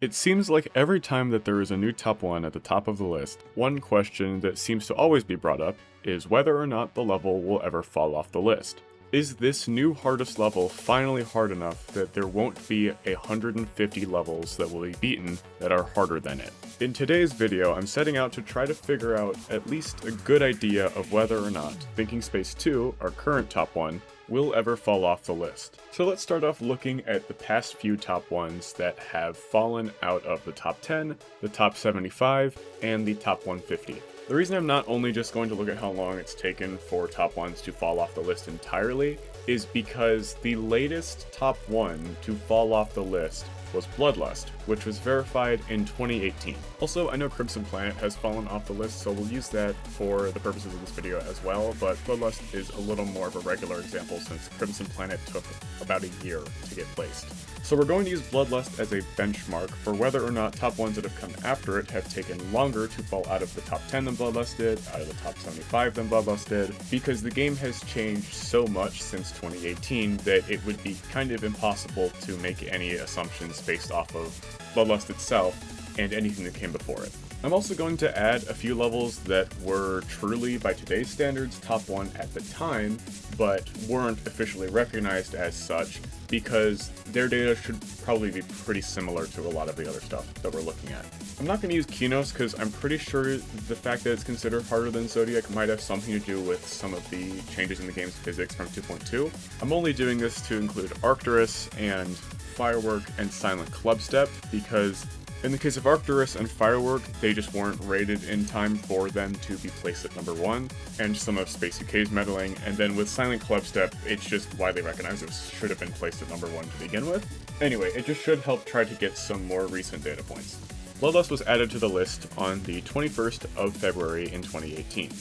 It seems like every time that there is a new top 1 at the top of the list, one question that seems to always be brought up is whether or not the level will ever fall off the list. Is this new hardest level finally hard enough that there won't be 150 levels that will be beaten that are harder than it? In today's video, I'm setting out to try to figure out at least a good idea of whether or not Thinking Space 2, our current top 1, will ever fall off the list. So let's start off looking at the past few top 1s that have fallen out of the top 10, the top 75, and the top 150. The reason I'm not only just going to look at how long it's taken for top 1s to fall off the list entirely is because the latest top 1 to fall off the list was Bloodlust, which was verified in 2018. Also, I know Crimson Planet has fallen off the list, so we'll use that for the purposes of this video as well, but Bloodlust is a little more of a regular example since Crimson Planet took about a year to get placed. So we're going to use Bloodlust as a benchmark for whether or not top 1s that have come after it have taken longer to fall out of the top 10 than Bloodlust did, out of the top 75 than Bloodlust did, because the game has changed so much since 2018 that it would be kind of impossible to make any assumptions based off of Bloodlust itself and anything that came before it. I'm also going to add a few levels that were truly, by today's standards, top 1 at the time, but weren't officially recognized as such, because their data should probably be pretty similar to a lot of the other stuff that we're looking at. I'm not going to use Kinos because I'm pretty sure the fact that it's considered harder than Zodiac might have something to do with some of the changes in the game's physics from 2.2. I'm only doing this to include Arcturus and Firework and Silent Clubstep because in the case of Arcturus and Firework, they just weren't rated in time for them to be placed at number 1, and some of Space UK's meddling, and then with Silent Clubstep, it's just widely recognized it should have been placed at number 1 to begin with. Anyway, it just should help try to get some more recent data points. Bloodlust was added to the list on the 21st of February in 2018,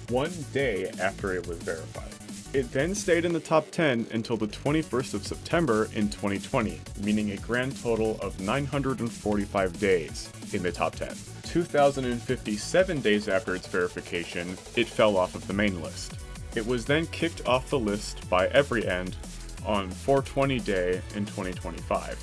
one day after it was verified. It then stayed in the top 10 until the 21st of September in 2020, meaning a grand total of 945 days in the top 10. 2,057 days after its verification, it fell off of the main list. It was then kicked off the list by every end on 420 day in 2025,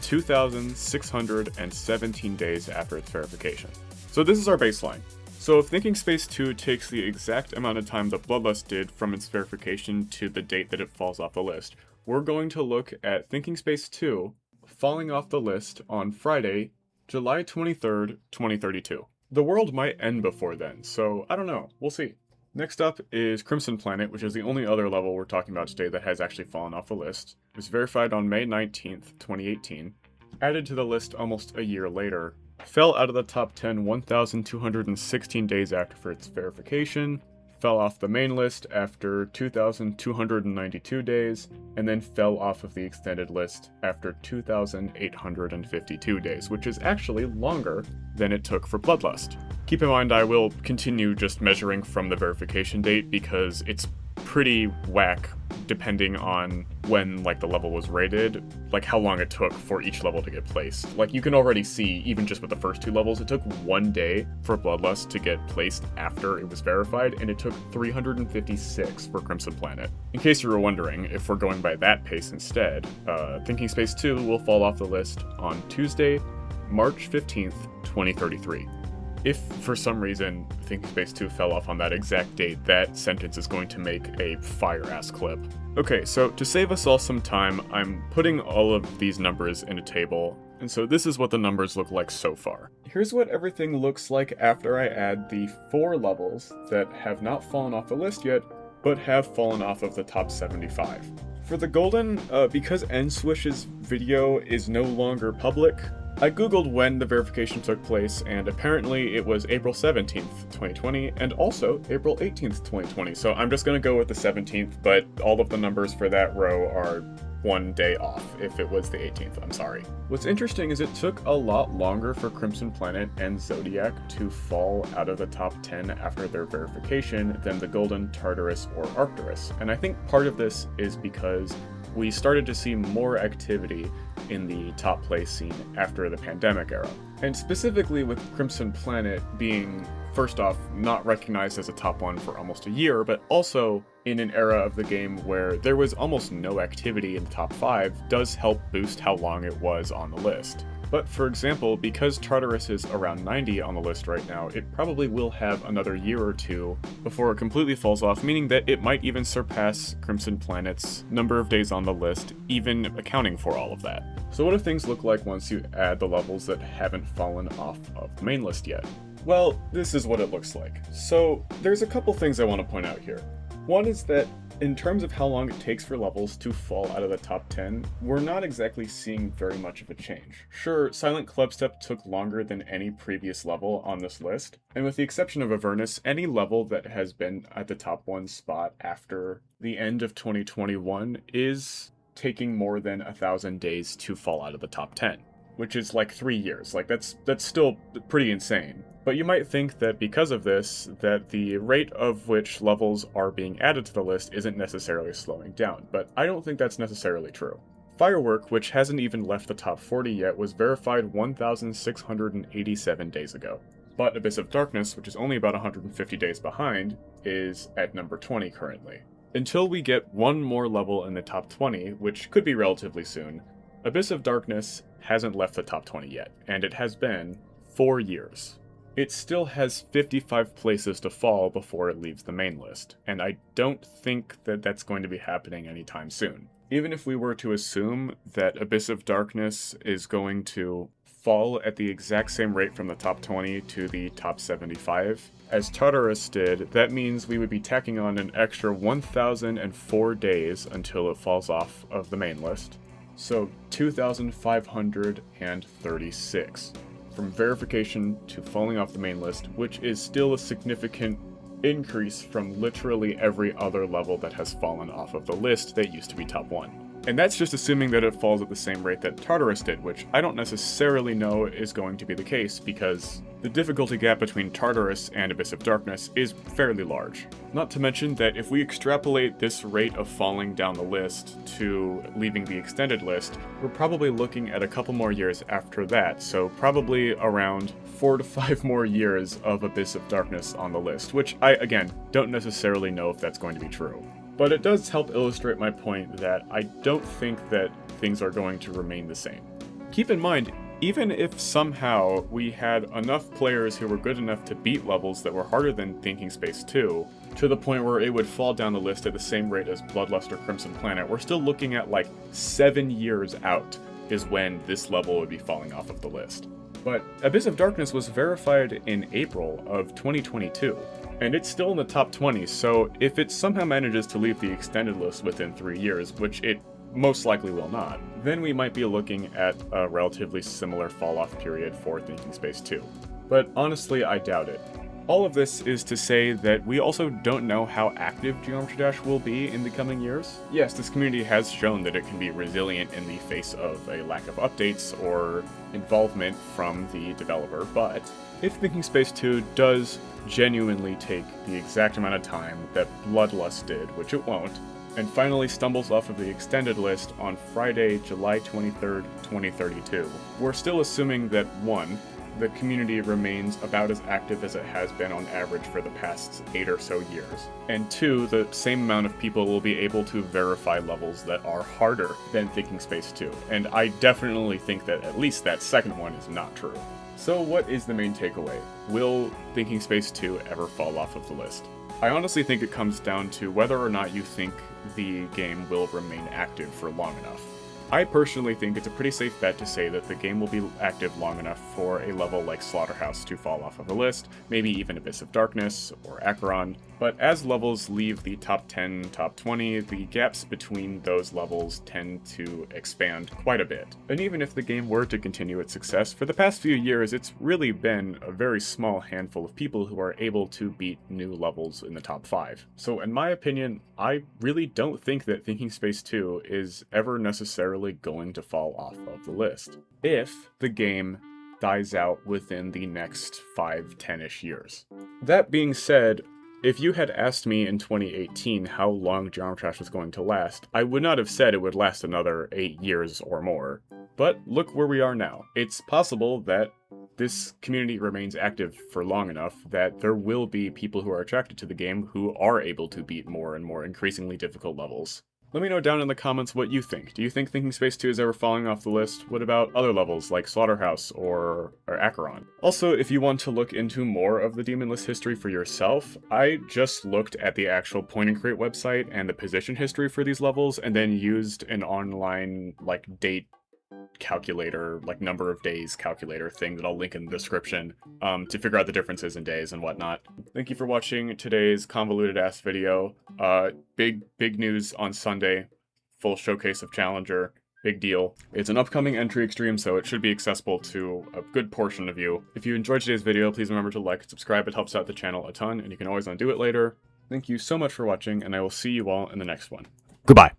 2,617 days after its verification. So this is our baseline. So if Thinking Space 2 takes the exact amount of time that Bloodlust did from its verification to the date that it falls off the list, we're going to look at Thinking Space 2 falling off the list on Friday, July 23rd, 2032. The world might end before then, so I don't know, we'll see. Next up is Crimson Planet, which is the only other level we're talking about today that has actually fallen off the list. It was verified on May 19th, 2018, added to the list almost a year later, fell out of the top 10 1,216 days after its verification, fell off the main list after 2,292 days, and then fell off of the extended list after 2,852 days, which is actually longer than it took for Bloodlust. Keep in mind I will continue just measuring from the verification date because it's pretty whack depending on when the level was rated, how long it took for each level to get placed. You can already see, even just with the first 2 levels, it took 1 day for Bloodlust to get placed after it was verified, and it took 356 for Crimson Planet. In case you were wondering, if we're going by that pace instead, Thinking Space 2 will fall off the list on Tuesday, March 15th, 2033. If, for some reason, Thinking Space 2 fell off on that exact date, that sentence is going to make a fire-ass clip. Okay, so to save us all some time, I'm putting all of these numbers in a table, and so this is what the numbers look like so far. Here's what everything looks like after I add the 4 levels that have not fallen off the list yet, but have fallen off of the top 75. For the Golden, because N-Swish's video is no longer public, I googled when the verification took place, and apparently it was April 17th, 2020, and also April 18th, 2020, so I'm just gonna go with the 17th, but all of the numbers for that row are 1 day off. If it was the 18th, I'm sorry. What's interesting is it took a lot longer for Crimson Planet and Zodiac to fall out of the top 10 after their verification than the Golden, Tartarus, or Arcturus, and I think part of this is because we started to see more activity in the top place scene after the pandemic era. And specifically with Crimson Planet being, first off, not recognized as a top 1 for almost a year, but also in an era of the game where there was almost no activity in the top 5 does help boost how long it was on the list. But for example, because Tartarus is around 90 on the list right now, it probably will have another year or two before it completely falls off, meaning that it might even surpass Crimson Planet's number of days on the list, even accounting for all of that. So what do things look like once you add the levels that haven't fallen off of the main list yet? Well, this is what it looks like. So there's a couple things I want to point out here. One is that in terms of how long it takes for levels to fall out of the top 10, we're not exactly seeing very much of a change. Sure, Silent Clubstep took longer than any previous level on this list, and with the exception of Avernus, any level that has been at the top 1 spot after the end of 2021 is taking more than 1,000 days to fall out of the top 10, which is like 3 years. Like that's still pretty insane. But you might think that because of this, that the rate of which levels are being added to the list isn't necessarily slowing down, but I don't think that's necessarily true. Firework, which hasn't even left the top 40 yet, was verified 1,687 days ago. But Abyss of Darkness, which is only about 150 days behind, is at number 20 currently. Until we get one more level in the top 20, which could be relatively soon, Abyss of Darkness hasn't left the top 20 yet, and it has been 4 years. It still has 55 places to fall before it leaves the main list, and I don't think that that's going to be happening anytime soon. Even if we were to assume that Abyss of Darkness is going to fall at the exact same rate from the top 20 to the top 75, as Tartarus did, that means we would be tacking on an extra 1,004 days until it falls off of the main list. So 2,536. From verification to falling off the main list, which is still a significant increase from literally every other level that has fallen off of the list that used to be top 1. And that's just assuming that it falls at the same rate that Tartarus did, which I don't necessarily know is going to be the case, because the difficulty gap between Tartarus and Abyss of Darkness is fairly large. Not to mention that if we extrapolate this rate of falling down the list to leaving the extended list, we're probably looking at a couple more years after that, so probably around 4 to 5 more years of Abyss of Darkness on the list, which I, again, don't necessarily know if that's going to be true. But it does help illustrate my point that I don't think that things are going to remain the same. Keep in mind, even if somehow we had enough players who were good enough to beat levels that were harder than Thinking Space 2, to the point where it would fall down the list at the same rate as Bloodlust or Crimson Planet, we're still looking at like 7 years out is when this level would be falling off of the list. But Abyss of Darkness was verified in April of 2022. And it's still in the top 20, so if it somehow manages to leave the extended list within 3 years, which it most likely will not, then we might be looking at a relatively similar fall-off period for Thinking Space 2. But honestly, I doubt it. All of this is to say that we also don't know how active Geometry Dash will be in the coming years. Yes, this community has shown that it can be resilient in the face of a lack of updates or involvement from the developer, but if Thinking Space 2 does genuinely take the exact amount of time that Bloodlust did, which it won't, and finally stumbles off of the extended list on Friday, July 23rd, 2032, we're still assuming that 1, the community remains about as active as it has been on average for the past 8 or so years, and 2, the same amount of people will be able to verify levels that are harder than Thinking Space 2, and I definitely think that at least that second one is not true. So what is the main takeaway? Will Thinking Space 2 ever fall off of the list? I honestly think it comes down to whether or not you think the game will remain active for long enough. I personally think it's a pretty safe bet to say that the game will be active long enough for a level like Slaughterhouse to fall off of the list, maybe even Abyss of Darkness or Acheron, but as levels leave the top 10, top 20, the gaps between those levels tend to expand quite a bit. And even if the game were to continue its success, for the past few years it's really been a very small handful of people who are able to beat new levels in the top 5. So in my opinion, I really don't think that Thinking Space 2 is ever necessarily going to fall off of the list, if the game dies out within the next 5-10ish years. That being said, if you had asked me in 2018 how long Geometry Dash was going to last, I would not have said it would last another 8 years or more. But look where we are now. It's possible that this community remains active for long enough that there will be people who are attracted to the game who are able to beat more and more increasingly difficult levels. Let me know down in the comments what you think. Do you think Thinking Space 2 is ever falling off the list? What about other levels like Slaughterhouse or Acheron? Also, if you want to look into more of the Demon List history for yourself, I just looked at the actual Point and Create website and the position history for these levels, and then used an online, date calculator, number of days calculator thing that I'll link in the description, to figure out the differences in days and whatnot. Thank you for watching today's convoluted ass video. Big news on Sunday. Full showcase of Challenger. Big deal. It's an upcoming entry extreme, so it should be accessible to a good portion of you. If you enjoyed today's video, please remember to like and subscribe. It helps out the channel a ton, and you can always undo it later. Thank you so much for watching, and I will see you all in the next one. Goodbye.